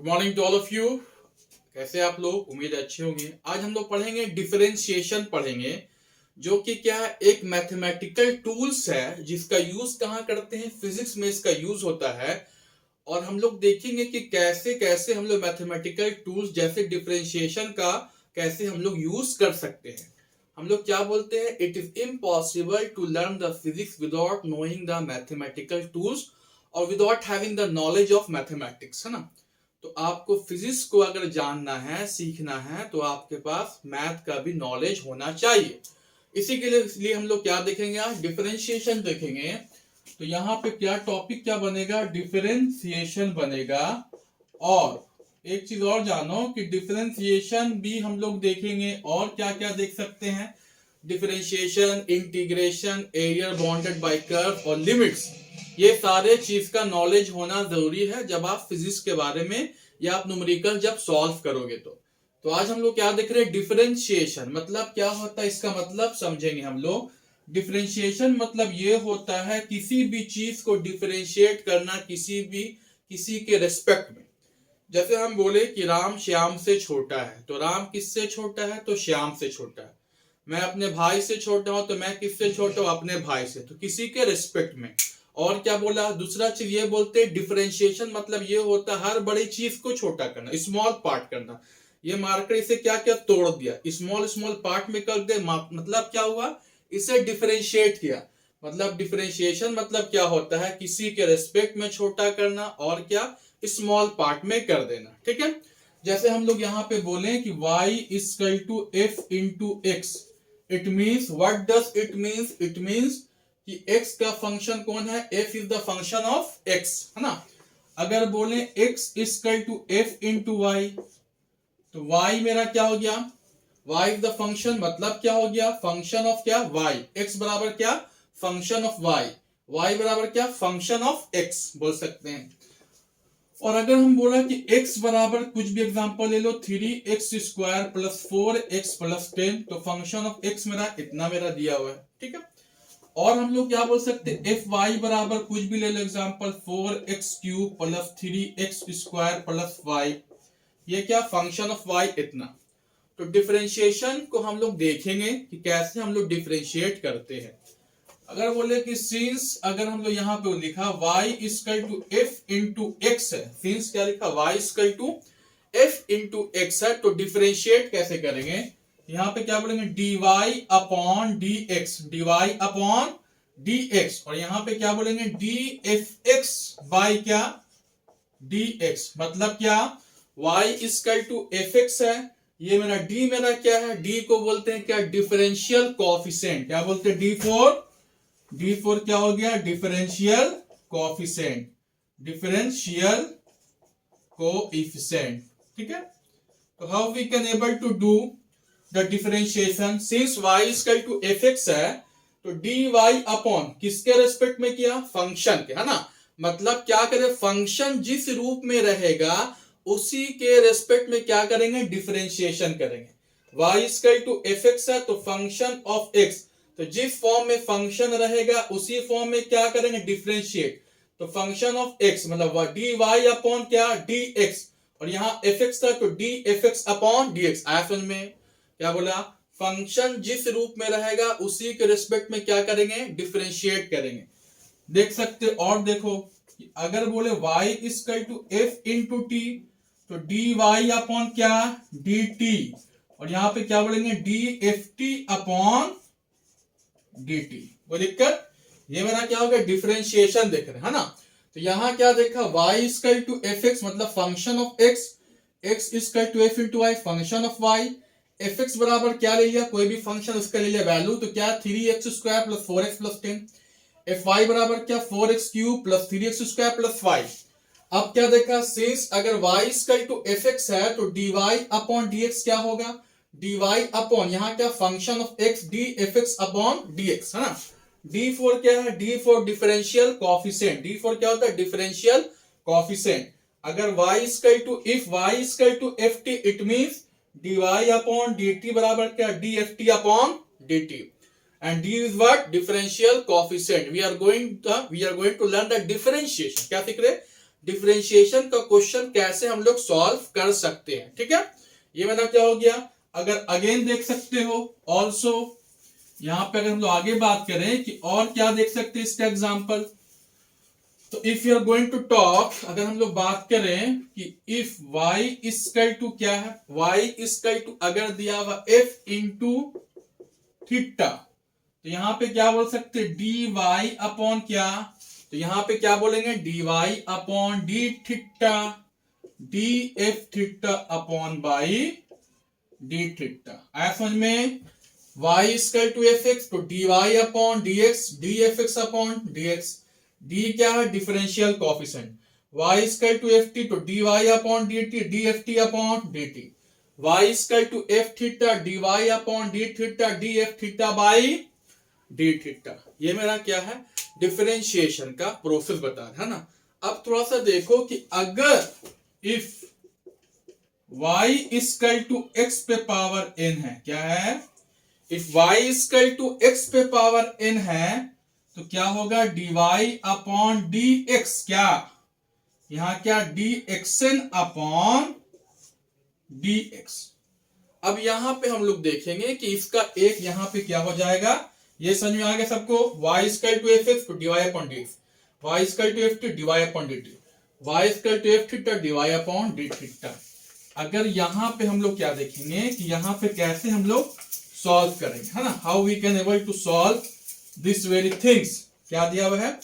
Morning to all of you. कैसे आप लोग? उम्मीद अच्छे होंगे। आज हम लोग पढ़ेंगे डिफरेंशिएशन पढ़ेंगे, जो कि क्या है, एक मैथमेटिकल टूल्स है जिसका यूज कहाँ करते हैं, फिजिक्स में इसका यूज होता है। और हम लोग देखेंगे कि कैसे कैसे हम लोग मैथमेटिकल टूल्स जैसे डिफरेंशिएशन का कैसे हम लोग यूज कर सकते हैं। हम लोग क्या बोलते हैं, it is impossible to learn the physics without knowing the mathematical tools और without having the knowledge of mathematics, है ना। तो आपको फिजिक्स को अगर जानना है, सीखना है, तो आपके पास मैथ का भी नॉलेज होना चाहिए। इसी के लिए इसलिए हम लोग क्या देखेंगे, आज डिफरेंशिएशन देखेंगे। तो यहाँ पे क्या टॉपिक क्या बनेगा, डिफरेंशिएशन बनेगा। और एक चीज और जानो कि डिफरेंशिएशन भी हम लोग देखेंगे, और क्या क्या देख सकते हैं, differentiation, integration, area bounded by curve और लिमिट्स। ये सारे चीज का नॉलेज होना जरूरी है जब आप फिजिक्स के बारे में या आप न्यूमेरिकल जब सॉल्व करोगे। तो आज हम लोग क्या देख रहे हैं, डिफरेंशिएशन मतलब क्या होता है, इसका मतलब समझेंगे हम लोग। डिफरेंशिएशन मतलब ये होता है किसी भी चीज को डिफरेंशिएट करना किसी के रेस्पेक्ट में। जैसे हम बोले कि राम श्याम से छोटा है, तो राम किससे छोटा है, तो श्याम से छोटा है। मैं अपने भाई से छोटा हूं, तो मैं किससे छोटा हूं, अपने भाई से, तो किसी के रेस्पेक्ट में। और क्या बोला, दूसरा चीज ये बोलते हैं डिफरेंशिएशन मतलब ये होता है हर बड़ी चीज को छोटा करना, स्मॉल पार्ट करना। ये मार्कर इसे क्या क्या तोड़ दिया, स्मॉल स्मॉल पार्ट में कर दे, मतलब क्या हुआ, इसे डिफरेंशिएट किया। मतलब डिफरेंशिएशन मतलब क्या होता है, किसी के रेस्पेक्ट में छोटा करना और क्या, स्मॉल पार्ट में कर देना। ठीक है। जैसे हम लोग यहाँ पे बोले कि y equal to F into X, it means what does it means, इट मीन्स कि x का फंक्शन कौन है, f is the function of x, है ना। अगर बोले x equal to F into Y, तो y मेरा क्या हो गया, y इज द फंक्शन, मतलब क्या हो गया, फंक्शन ऑफ क्या, y। x बराबर क्या, फंक्शन ऑफ y, y बराबर क्या, फंक्शन ऑफ x बोल सकते हैं। और अगर हम बोला कि x बराबर कुछ भी एग्जांपल ले लो, 3x² प्लस 4x प्लस 10, तो फंक्शन ऑफ x मेरा इतना मेरा दिया हुआ है। ठीक है। और हम लोग क्या बोल सकते हैं, एफ वाई बराबर कुछ भी ले लो example, 4x³ plus 3x² plus 5, ये क्या, फंक्शन ऑफ y इतना। तो डिफरेंशिएशन को हम लोग देखेंगे कि कैसे हम लोग डिफरेंशिएट करते हैं। अगर बोले कि सिंस, अगर हम लोग यहाँ पे लिखा y equal to F into X है, सिंस क्या लिखा, y equal to F into X है, तो डिफरेंशिएट कैसे करेंगे, यहाँ पे क्या बोलेंगे, dy upon dx, dy upon dx, और यहाँ पे क्या बोलेंगे, dfx बाय क्या, dx। मतलब क्या, y इक्वल टू fx है, ये मेरा d मेरा क्या है, d को बोलते हैं क्या, डिफरेंशियल कोएफिशिएंट। क्या बोलते हैं, d4 क्या हो गया, डिफरेंशियल कोएफिशिएंट, डिफरेंशियल कोएफिशिएंट। ठीक है। तो how we can able to do the differentiation, since y equal to fx है, तो dy अपॉन किसके रेस्पेक्ट में किया, फंक्शन के, है ना। मतलब क्या करें, फंक्शन जिस रूप में रहेगा उसी के रेस्पेक्ट में क्या करेंगे, डिफरेंशिएशन करेंगे। y इक्वल टू fx है, तो फंक्शन ऑफ x, तो जिस फॉर्म में फंक्शन रहेगा उसी फॉर्म में क्या करेंगे, डिफरेंशिएट। तो फंक्शन ऑफ x मतलब dy अपॉन क्या, dx, और यहाँ fx था तो dfx अपॉन dx। आया समझ में, क्या बोला, फंक्शन जिस रूप में रहेगा उसी के रिस्पेक्ट में क्या करेंगे, डिफरेंशिएट करेंगे। देख सकते, और देखो अगर बोले y equal to F into T, तो dy अपॉन क्या, dt, और यहां पे क्या बोलेंगे, dft अपॉन dt। वो दिक्कत, ये मेरा क्या हो गया, डिफरेंशिएशन देख रहे हैं, है ना। तो यहां क्या देखा, y इक्वल टू fx मतलब function of x, x equal to F into Y, function of y, fx बराबर क्या ले लिया, कोई भी फंक्शन उसका ले लिया वैल्यू, तो क्या 3x² plus 4x plus 10, fy बराबर क्या, 4x³ प्लस 3x² प्लस 5। अब क्या देखा, सिंस अगर y इक्वल टू fx है, तो dy अपॉन dx क्या होगा, dy अपॉन यहाँ क्या, function of x, dfx upon dx, है ना। d4 क्या है, d4 डिफरेंशियल कोएफिशिएंट, d4 क्या होता है, डिफरेंशियल कोएफिशिएंट। अगर y equal to, if y equal to ft, it means dy upon dt बराबर क्या, dft upon dt, and d is what, differential coefficient। we are going to learn the differentiation। क्या सीख रहे, differentiation का question कैसे हम लोग solve कर सकते हैं। ठीक है, ये मेरा क्या हो गया। अगर अगेन देख सकते हो ऑल्सो, यहां पे अगर हम लोग आगे बात करें कि और क्या देख सकते हैं इसका एग्जाम्पल, तो if you are going to talk, अगर हम लोग बात करें कि इफ y इक्वल टू क्या है, y इक्वल टू अगर दिया हुआ f इंटू थीटा, तो यहां पे क्या बोल सकते हैं dy अपॉन क्या, तो यहां पे क्या बोलेंगे dy upon D theta D F theta upon by D theta. आया समझ में। y equal to F X, तो dy upon D X D F X upon D X, D क्या है differential coefficient, y equal to F T, तो dy upon D T D F T upon D T, y equal to F theta D Y upon D theta D F theta by D theta. ये मेरा क्या है differentiation का process बता रहा है ना। अब थोड़ा सा देखो कि अगर if y equal to x पे पावर n है, क्या है, if y equal to x पे पावर n है, तो क्या होगा dy अपॉन dx, क्या यहां क्या dxn अपॉन dx। अब यहां पे हम लोग देखेंगे कि इसका एक यहां पे क्या हो जाएगा, ये समझ में आ गया सबको। y equal to F X, D Y upon D X, y equal to F T D Y upon D T, y equal to F theta D Y upon D theta. अगर यहां पे हम लोग क्या देखेंगे कि यहां पे कैसे हम लोग सॉल्व करेंगे, है ना, how we can able to solve this very things. क्या दिया हुआ है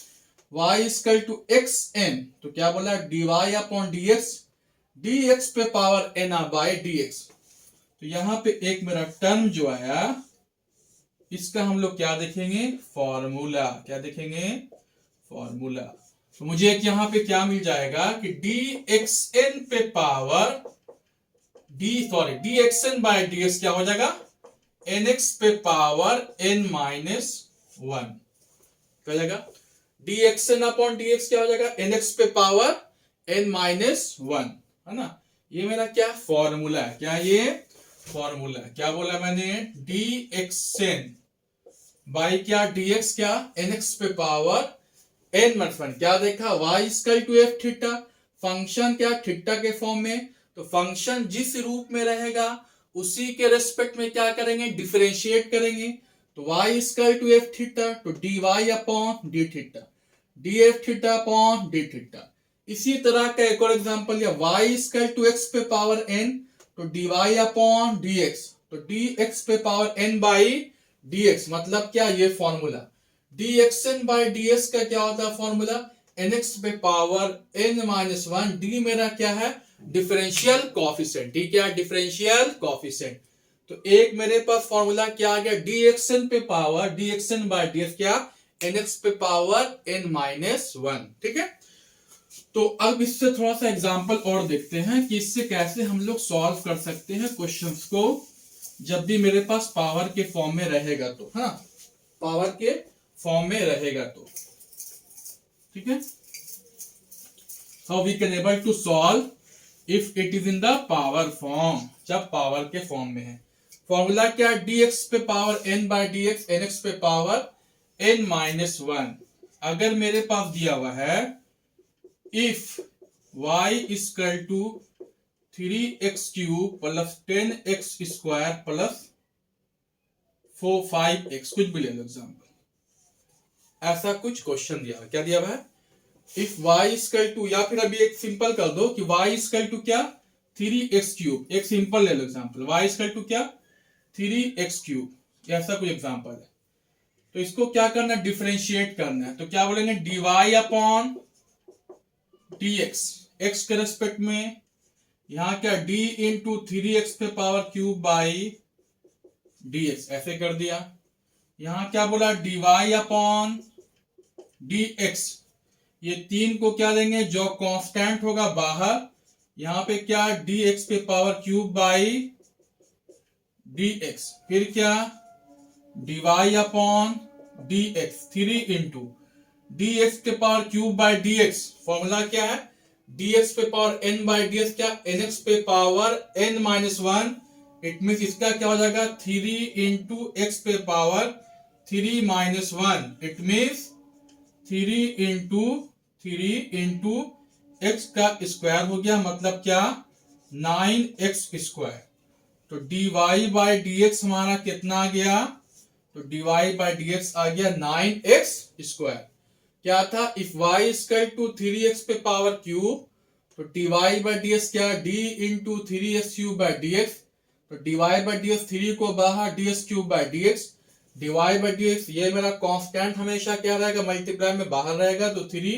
y equal to x n, तो क्या बोला D Y upon D x पे power N by D x. तो यहां पे एक मेरा टर्म जो आया, इसका हम लोग क्या देखेंगे फॉर्मूला, क्या देखेंगे फॉर्मूला। तो मुझे एक यहां पे क्या मिल जाएगा कि डी एक्स एन पे power D x N by D x क्या हो जाएगा एन एक्स पे पावर एन माइनस वन, क्या हो जाएगा D x N upon D x क्या हो जाएगा एन एक्स पे पावर एन माइनस वन, है ना। ये मेरा क्या फॉर्मूला है, क्या ये फॉर्मूला, क्या बोला मैंने डी एक्स एन बाई क्या डी एक्स क्या एन एक्स पे पावर एन माइनस वन, क्या देखा y equal to F theta, function क्या थीटा के फॉर्म में, तो फंक्शन जिस रूप में रहेगा उसी के रेस्पेक्ट में क्या करेंगे डिफरेंशिएट करेंगे। तो y equal to F theta, तो d Y upon D theta D F theta upon D theta. इसी तरह का एक और एग्जांपल लिया y इक्वल टू एक्स पे पावर n, तो d Y upon D x, तो डी एक्स पे power n by D x, मतलब क्या ये formula d x N by D x का क्या होता है फॉर्मूला एन एक्स पे power n minus one, D मेरा क्या है डिफरेंशियल कोएफिशिएंट, डी क्या डिफरेंशियल कोएफिशिएंट। तो एक मेरे पास फॉर्मूला क्या आ गया डी एक्स एन पे power D x N by D x क्या एन एक्स पे पावर n माइनस वन। ठीक है, तो अब इससे थोड़ा सा एग्जांपल और देखते हैं कि इससे कैसे हम लोग सॉल्व कर सकते हैं क्वेश्चंस को, जब भी मेरे पास पावर के फॉर्म में रहेगा तो, हाँ पावर के फॉर्म में रहेगा तो। ठीक है, how we can able to solve if it is in the power form, जब पावर के फॉर्म में है। फॉर्मूला क्या डी एक्स पे power N by D x N x पे पावर एन माइनस वन। अगर मेरे पास दिया हुआ है if y equal to 3x cube plus 10x square plus 5x, कुछ भी ले लो एग्जाम्पल, ऐसा कुछ क्वेश्चन दिया, क्या दिया हुआ है इफ y इक्वल टू, या फिर अभी एक सिंपल कर दो कि y इक्वल टू क्या 3x क्यूब, एक सिंपल ले लो एग्जाम्पल y इक्वल टू क्या 3x क्यूब, ऐसा कोई एग्जाम्पल है। तो इसको क्या करना है डिफरेंशिएट करना है, तो क्या बोलेंगे D Y upon D X, X के रेस्पेक्ट में, यहां क्या d इंटू 3x पे power cube by D X, ऐसे कर दिया। यहां क्या बोला D Y upon D X, ये तीन को क्या देंगे जो कांस्टेंट होगा बाहर, यहां पे क्या डी एक्स पे power cube by D x, फिर क्या d Y upon D x 3 into d x के power cube by D x, formula क्या है डी एक्स पे power N by D x क्या एन एक्स पे power N minus one, it mean इसका क्या हो जाएगा 3 इंटू एक्स पे power 3 minus one, it mean 3 into x का स्क्वायर हो गया, मतलब क्या 9x स्क्वायर। तो dy बाई डी एक्स हमारा कितना आ गया, तो dy बाई डी एक्स आ गया 9x स्क्वायर। क्या था, if y equal to 3x पे पावर क्यूब, तो dy बाई डी एक्स क्या, d into 3x cube by D x. तो dy बाई डी एक्स 3 को बाहर dx cube by D x, dy by D X ये मेरा constant हमेशा क्या रहेगा, मल्टीप्लाई में बाहर रहेगा, तो 3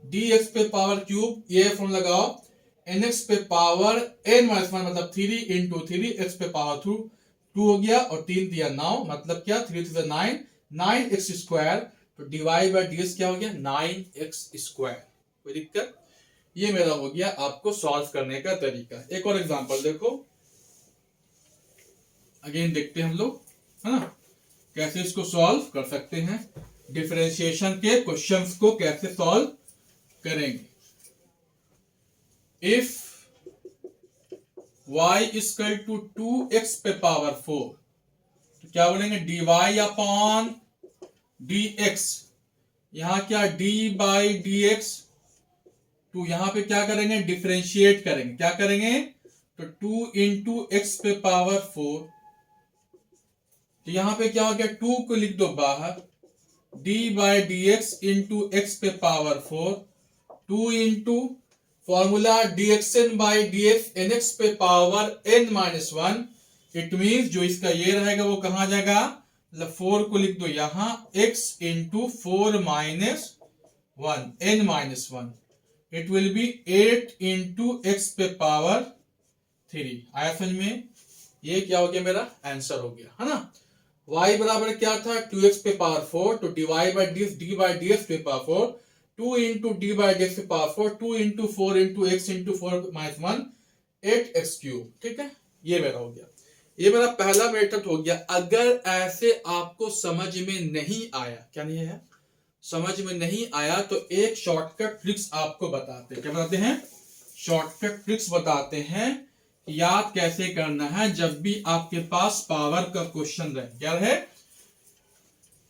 dx पे पावर क्यूब, ये फॉर्म लगाओ, nx पे पावर n माइनस 1 मतलब 3 इंटू 3 x पे पावर 2 हो गया, और 3 दिया 9 मतलब क्या 3 3 9, 9x स्क्वायर। तो dy बाई डी एक्स क्या हो गया 9x स्क्वायर। कोई दिक्कत, ये मेरा हो गया आपको सॉल्व करने का तरीका। एक और एग्जांपल देखो, अगेन देखते हैं हम लोग, है ना, कैसे इसको सॉल्व कर सकते हैं, डिफरेंशिएशन के क्वेश्चंस को कैसे सॉल्व करेंगे। If y equal to 2x पे पावर 4, तो क्या बोलेंगे dy अपॉन dx, यहां क्या d बाई डी एक्स, तो यहां पे क्या करेंगे डिफरेंशिएट करेंगे, क्या करेंगे, तो 2 इंटू एक्स पे पावर 4, तो यहां पे क्या हो गया 2 को लिख दो बाहर, d by D x into x पे power 4, 2 into formula dxn by dx nx पे power n minus 1, it mean जो इसका ये रहेगा वो कहां जाएगा, मतलब 4 को लिख दो यहां, x into 4 minus 1 n minus 1, it will be 8 into x पे पावर 3। आया समझ में, ये क्या हो गया मेरा आंसर हो गया, है ना। y बराबर क्या था 2x पे पावर 4, तो dy by dx d by dx पे power 4, 2 into d by D x पे power 4, 2 into 4 into x into 4 minus 1, 8x cube. ठीक है, ये मेरा हो गया, ये मेरा पहला मेथड हो गया। अगर ऐसे आपको समझ में नहीं आया, क्या नहीं है, समझ में नहीं आया, तो एक शॉर्टकट ट्रिक्स आपको बताते हैं। क्या बताते हैं, शॉर्टकट ट्रिक्स बताते हैं, याद कैसे करना है जब भी आपके पास पावर का क्वेश्चन रहे। क्या रहे,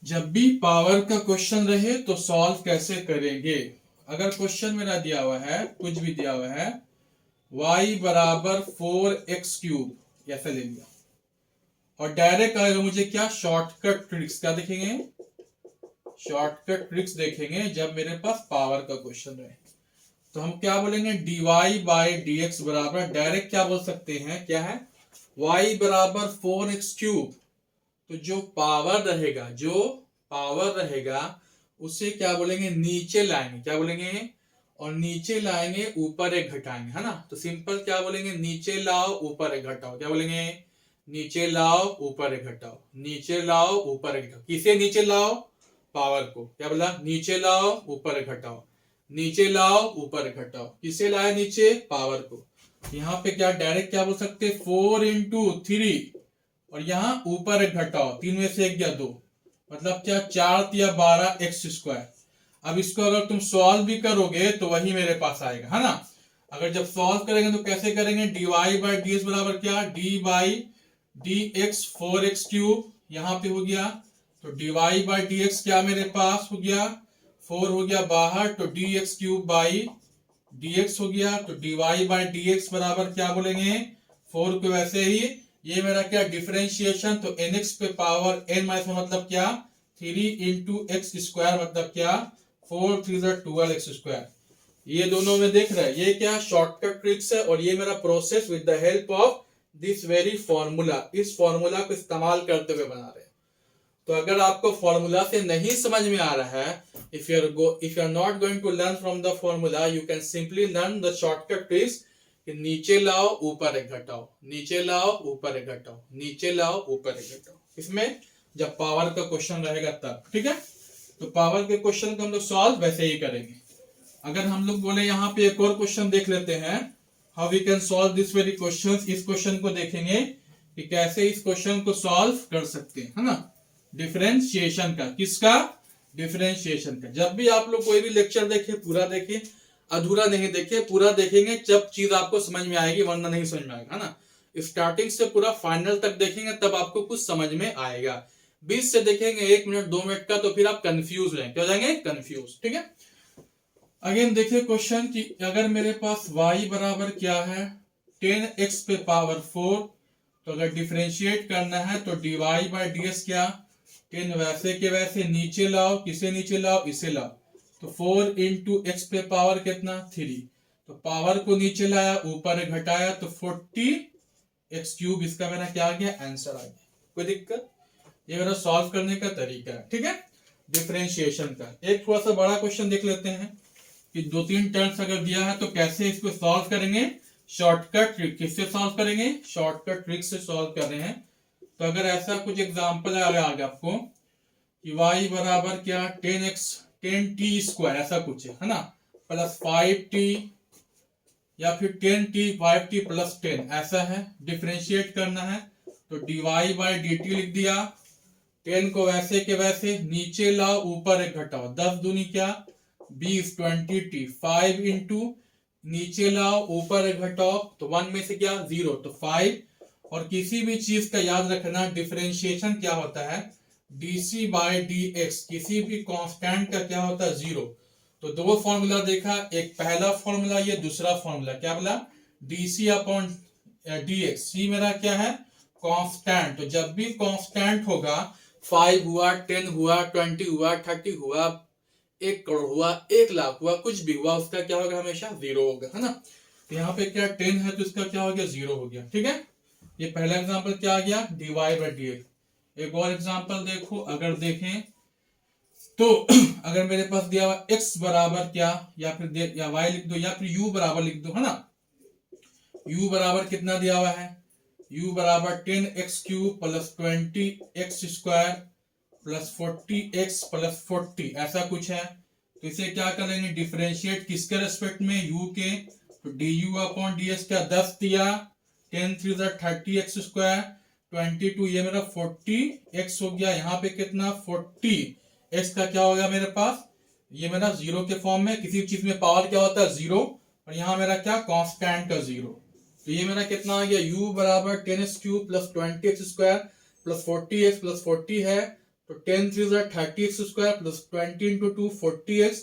जब भी पावर का क्वेश्चन रहे तो सॉल्व कैसे करेंगे। अगर क्वेश्चन मेरा दिया हुआ है, कुछ भी दिया हुआ है, y बराबर 4x क्यूब ऐसा ले लिया, और डायरेक्ट आएगा मुझे क्या शॉर्टकट ट्रिक्स, क्या देखेंगे, शॉर्टकट ट्रिक्स देखेंगे जब मेरे पास पावर का क्वेश्चन रहे। तो हम क्या बोलेंगे, dy बाई डी एक्स बराबर, डायरेक्ट क्या बोल सकते हैं, क्या है, y बराबर 4x क्यूब, तो जो पावर रहेगा, जो पावर रहेगा उसे क्या बोलेंगे नीचे लाएंगे, क्या बोलेंगे, और नीचे लाएंगे ऊपर एक घटाएंगे, है ना। तो सिंपल क्या बोलेंगे, नीचे लाओ ऊपर एक घटाओ, क्या बोलेंगे, नीचे लाओ ऊपर एक घटाओ, नीचे लाओ ऊपर एक घटाओ। किसे नीचे लाओ, पावर को, क्या बोला, नीचे लाओ ऊपर एक घटाओ, नीचे लाओ ऊपर एक घटाओ, किसे लाए नीचे, पावर को। यहाँ पे क्या डायरेक्ट क्या बोल सकते, 4 इंटू 3, और यहां ऊपर एक घटाओ, 3 में से 1 गया 2, मतलब क्या 4 या 12 एक्स स्क्वायर। अब इसको अगर तुम सॉल्व भी करोगे तो वही मेरे पास आएगा, है ना। अगर जब सॉल्व करेंगे तो कैसे करेंगे, dy बाई डी एक्स बराबर क्या, d by D x 4x cube, यहाँ पे हो गया, तो dy बाई डी एक्स क्या मेरे पास हो गया, 4 हो गया बाहर, तो dx क्यूब बाई dx हो गया, तो dy बाई डी एक्स बराबर क्या बोलेंगे, 4 को वैसे ही, ये मेरा क्या डिफरेंशिएशन, तो nx पे पावर n माइनस 1 मतलब क्या 3 इंटू एक्स स्क्वायर, मतलब क्या 4 3 12 एक्स स्क्वायर। ये दोनों में देख रहे हैं, ये क्या शॉर्टकट ट्रिक्स है, और ये मेरा process with the help of this very formula, इस फॉर्मूला को इस्तेमाल करते हुए बना रहे हैं। तो अगर आपको फॉर्मूला से नहीं समझ में आ रहा है, if you are not going to learn from the formula, you can simply learn the shortcut tricks कि नीचे लाओ ऊपर एक घटाओ, नीचे लाओ ऊपर एक घटाओ, नीचे लाओ ऊपर एक घटाओ, इसमें जब पावर का क्वेश्चन रहेगा तब। ठीक है, तो पावर के क्वेश्चन को हम लोग सॉल्व वैसे ही करेंगे। अगर हम लोग बोले यहाँ पे एक और क्वेश्चन देख लेते हैं, how we can solve this very question, इस क्वेश्चन को देखेंगे कि कैसे इस क्वेश्चन को सॉल्व कर सकते हैं, है ना, डिफरेंशिएशन का। किसका, डिफरेंशिएशन का। जब भी आप लोग कोई भी लेक्चर देखे पूरा देखें, अधूरा नहीं देखे, पूरा देखेंगे जब चीज आपको समझ में आएगी, वरना नहीं समझ में आएगा, है ना। स्टार्टिंग से पूरा फाइनल तक देखेंगे तब आपको कुछ समझ में आएगा। बीच से देखेंगे 1 मिनट 2 मिनट का, तो फिर आप कंफ्यूज रहेंगे, क्या हो जाएंगे, कंफ्यूज। ठीक है, अगेन देखिए क्वेश्चन कि अगर मेरे पास y बराबर क्या है 10x पे पावर 4, तो अगर डिफरेंशिएट करना है तो dy बाई डी एस क्या 10 वैसे के वैसे नीचे लाओ, किसे नीचे लाओ, इसे लाओ, तो 4 इंटू एक्स पे पावर कितना 3, तो पावर को नीचे लाया ऊपर घटाया तो 40 एक्स क्यूब, इसका मेरा क्या आ गया आंसर आ गया। कोई दिक्कत? ये मेरा सॉल्व करने का तरीका है, ठीक है, डिफरेंशिएशन का। एक थोड़ा सा बड़ा क्वेश्चन देख लेते हैं कि 2-3 टर्म्स अगर दिया है तो कैसे इसको सॉल्व करेंगे। शॉर्टकट ट्रिक किससे सॉल्व करेंगे, शॉर्टकट ट्रिक से सॉल्व कर रहे हैं। तो अगर ऐसा कुछ एग्जांपल आ गया आपको कि y बराबर क्या 10t स्क्वायर ऐसा कुछ है ना, प्लस 5t या फिर 10t 5t प्लस 10 ऐसा है, डिफरेंशिएट करना है तो dy बाई डी टी लिख दिया, 10 को वैसे के वैसे नीचे लाओ ऊपर एक घटाओ, 10 दूनी क्या 20 20t 5 इंटू नीचे लाओ ऊपर एक घटाओ तो 1 में से क्या 0 तो 5। और किसी भी चीज का याद रखना डिफरेंशिएशन क्या होता है dc बाई dx, किसी भी कांस्टेंट का क्या होता है 0। तो दो फॉर्मूला देखा, एक पहला फॉर्मूला, ये दूसरा फॉर्मूला क्या बोला dc अपॉन dx, सी मेरा क्या है कांस्टेंट। तो जब भी कांस्टेंट होगा 5 हुआ 10 हुआ 20 हुआ 30 हुआ 1 करोड़ हुआ 1 लाख हुआ कुछ भी हुआ उसका क्या होगा हमेशा 0 होगा, है ना। तो यहाँ पे क्या 10 है तो इसका क्या हो गया 0 हो गया, ठीक है। ये पहला एग्जांपल क्या आ गया dy बाई dx। एक और एग्जांपल देखो, अगर देखें तो अगर मेरे पास दिया हुआ x बराबर क्या या फिर या y लिख दो या फिर u बराबर लिख दो, है ना। u बराबर कितना दिया हुआ है, u बराबर 10x cube plus 20x square plus 40x plus 40 ऐसा कुछ है। तो इसे क्या करेंगे डिफरेंशिएट किसके रेस्पेक्ट में u के, तो du अपॉन ds क्या 10 दिया 10 3 30x स्क्वायर 22, ये मेरा 40x हो गया, यहाँ पे कितना 40x का क्या हो गया मेरे पास, ये मेरा 0 के फॉर्म में, किसी चीज में पावर क्या होता है 0 और यहाँ मेरा क्या कांस्टेंट का 0। तो ये मेरा कितना आ गया u बराबर 10x cube plus 20x square plus 40x plus 40 है तो 10 3 30x square plus 20 into 2 40x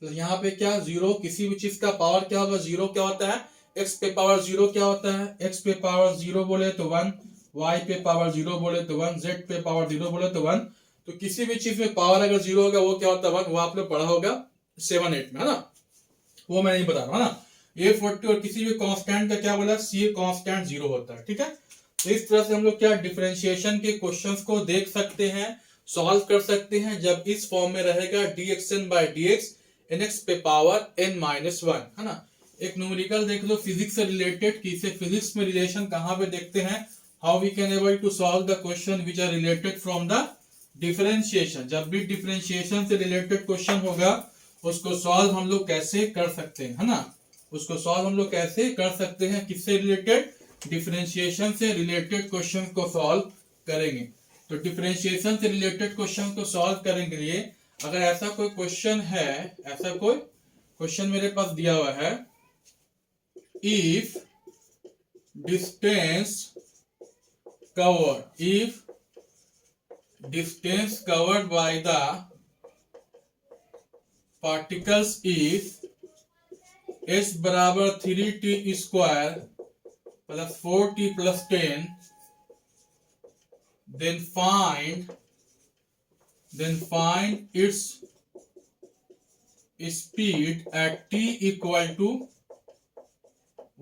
plus यहाँ पे क्या 0, किसी भी चीज का पावर क्या होगा 0 क्या होता है x पे पावर 0 क्या होता है, x पे पावर 0 बोले तो 1, y पे पावर 0 बोले तो 1, z पे पावर 0 बोले तो 1। तो किसी भी चीज में पावर अगर 0 होगा वो क्या होता है 1, वो आपने पढ़ा होगा 7-8 में, है ना, वो मैं नहीं बता रहा हूँ ना। ये 40 और किसी भी कांस्टेंट का क्या बोला c कांस्टेंट 0 होता है, ठीक है। तो इस तरह से हम लोग क्या डिफरेंशिएशन के क्वेश्चंस को देख सकते हैं, सॉल्व कर सकते हैं जब इस फॉर्म में रहेगा dxn बाई dx nx पे पावर n-1, है ना। एक न्यूमेरिकल देख लो फिजिक्स से रिलेटेड, कि इसे फिजिक्स में रिलेशन कहां पे देखते हैं, how we can able to solve the question which are related from the differentiation. जब भी डिफरेंशिएशन से रिलेटेड क्वेश्चन होगा उसको सॉल्व हम लोग कैसे कर सकते हैं, है ना, उसको सॉल्व हम लोग कैसे कर सकते हैं, किससे रिलेटेड, डिफरेंशिएशन से रिलेटेड क्वेश्चन को सॉल्व करेंगे। तो डिफरेंशिएशन से रिलेटेड क्वेश्चन को सॉल्व करने के लिए अगर ऐसा कोई क्वेश्चन है, ऐसा कोई क्वेश्चन मेरे पास दिया हुआ है, if distance covered by the particles is s बराबर 3t square plus 4t plus 10, then find its speed at t equal to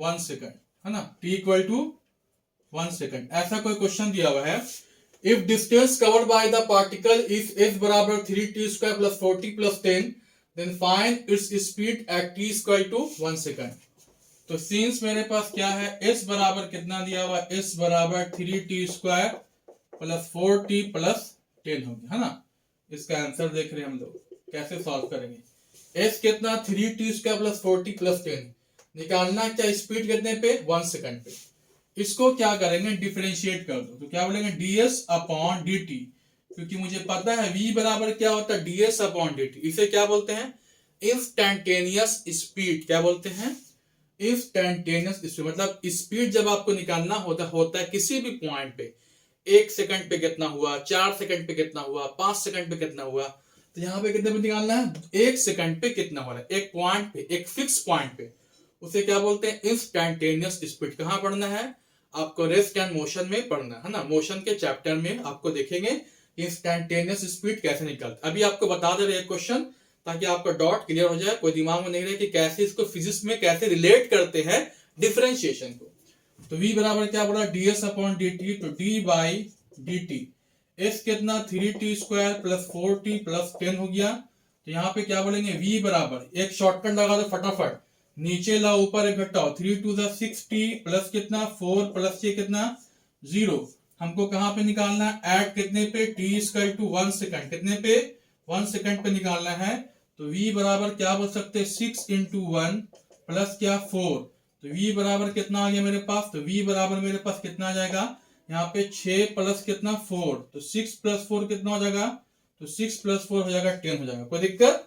1 second, है ना, t equal to 1 सेकंड। ऐसा कोई क्वेश्चन दिया हुआ है, if distance covered by the particle is s बराबर 3t square plus 40 plus 10 then find its speed at t equal to 1 second. तो since मेरे पास क्या है s बराबर कितना दिया हुआ, s बराबर 3t square plus 4t plus 10 हो गया, है ना। इसका आंसर देख रहे हैं हम लोग कैसे सॉल्व करेंगे। s कितना 3t स्क्वायर प्लस 40 प्लस 10 निकालना, क्या स्पीड कितने पे 1 सेकंड पे। इसको क्या करेंगे डिफरेंशिएट कर दो, तो क्या बोलेंगे ds अपॉन dt, क्योंकि मुझे पता है v बराबर क्या होता है ds अपॉन dt। इसे क्या बोलते हैं इंस्टेंटेनियस स्पीड, क्या बोलते हैं इंस्टेंटेनियस स्पीड। मतलब स्पीड जब आपको निकालना होता है किसी भी पॉइंट पे, 1 सेकंड पे कितना हुआ, 4 सेकंड पे कितना हुआ, 5 सेकंड पे कितना हुआ, तो तो यहाँ पे कितने पे निकालना है, 1 सेकंड पे कितना हो रहा है, एक पॉइंट पे, एक फिक्स पॉइंट पे, उसे क्या बोलते हैं, इंस्टैंटेनियस स्पीड। कहाँ पढ़ना है आपको, रेस्ट एंड मोशन में पढ़ना है ना, मोशन के चैप्टर में आपको देखेंगे इंस्टैंटेनियस स्पीड कैसे निकलता है। अभी आपको बता दे रहे क्वेश्चन ताकि आपका डॉट क्लियर हो जाए, कोई दिमाग में नहीं रहे कि कैसे इसको फिजिक्स में कैसे रिलेट करते हैं डिफरेंशिएशन को। तो v बराबर क्या बोला, ds अपॉन dt, तो d बाई dt, s कितना 3t square plus 4t plus 10 हो गया। तो यहाँ पे क्या बोलेंगे, v बराबर, एक शॉर्टकट लगा दो फटाफट, नीचे लाओ ऊपर एक घटाओ, 3 टू 6t प्लस कितना 4 प्लस ये कितना 0। हमको कहाँ पे निकालना है, एट कितने पे, t इक्वल टू 1 सेकंड, कितने पे 1 सेकंड पे निकालना है। तो v बराबर क्या बोल सकते हैं, 6 इंटू 1 प्लस क्या 4, तो v बराबर कितना आ गया मेरे पास, तो v बराबर मेरे पास कितना आ जाएगा, यहाँ पे 6 प्लस कितना 4, तो 6 प्लस 4 कितना हो जाएगा, तो 6 प्लस 4 हो जाएगा 10 हो जाएगा, कोई दिक्कत।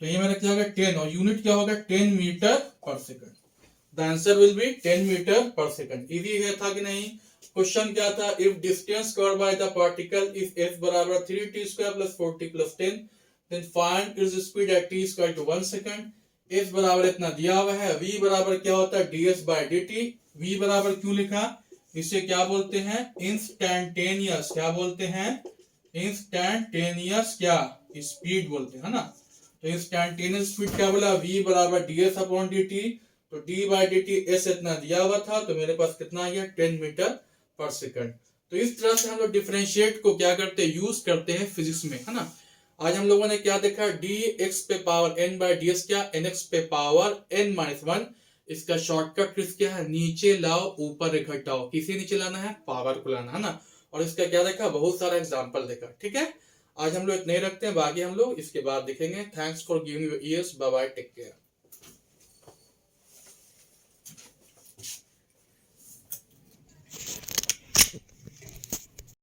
तो ये मेरा क्या होगा 10, और यूनिट क्या होगा 10 metre per second. The answer will be 10 metre per second. Easy है था कि नहीं। क्वेश्चन क्या था, if distance covered by the particle if s बराबर 3t square plus 4t plus 10 then find its speed at t equal to 1 second. s बराबर इतना दिया हुआ है, v बराबर क्या होता है ds बाय dt। v बराबर क्यों लिखा, इसे क्या बोलते हैं, इंस्टैंटेनियस, क्या बोलते हैं, इंस्टैंटेनियस क्या स्पीड बोलते हैं ना। तो इंस्टैंटेनियस स्पीड क्या बोला, v बराबर ds अपॉन dt, तो d बाय dt s इतना दिया हुआ था, तो मेरे पास कितना आ गया 10 मीटर पर सेकंड। तो इस तरह से हम लोग डिफरेंशिएट को क्या करते हैं, यूज करते हैं फिजिक्स में, है ना। आज हम लोगों ने क्या देखा, dx पे पावर n बाय ds क्या, nx पे पावर n माइनस 1। इसका शॉर्टकट ट्रिक क्या है, नीचे लाओ ऊपर घटाओ, किसे नीचे लाना है, पावर को लाना है ना। और इसका क्या देखा, बहुत सारा एग्जांपल देखा, ठीक है। आज हम लोग इतने ही रखते हैं, बाकी हम लोग इसके बाद देखेंगे। Thanks for giving your ears, bye bye, take care.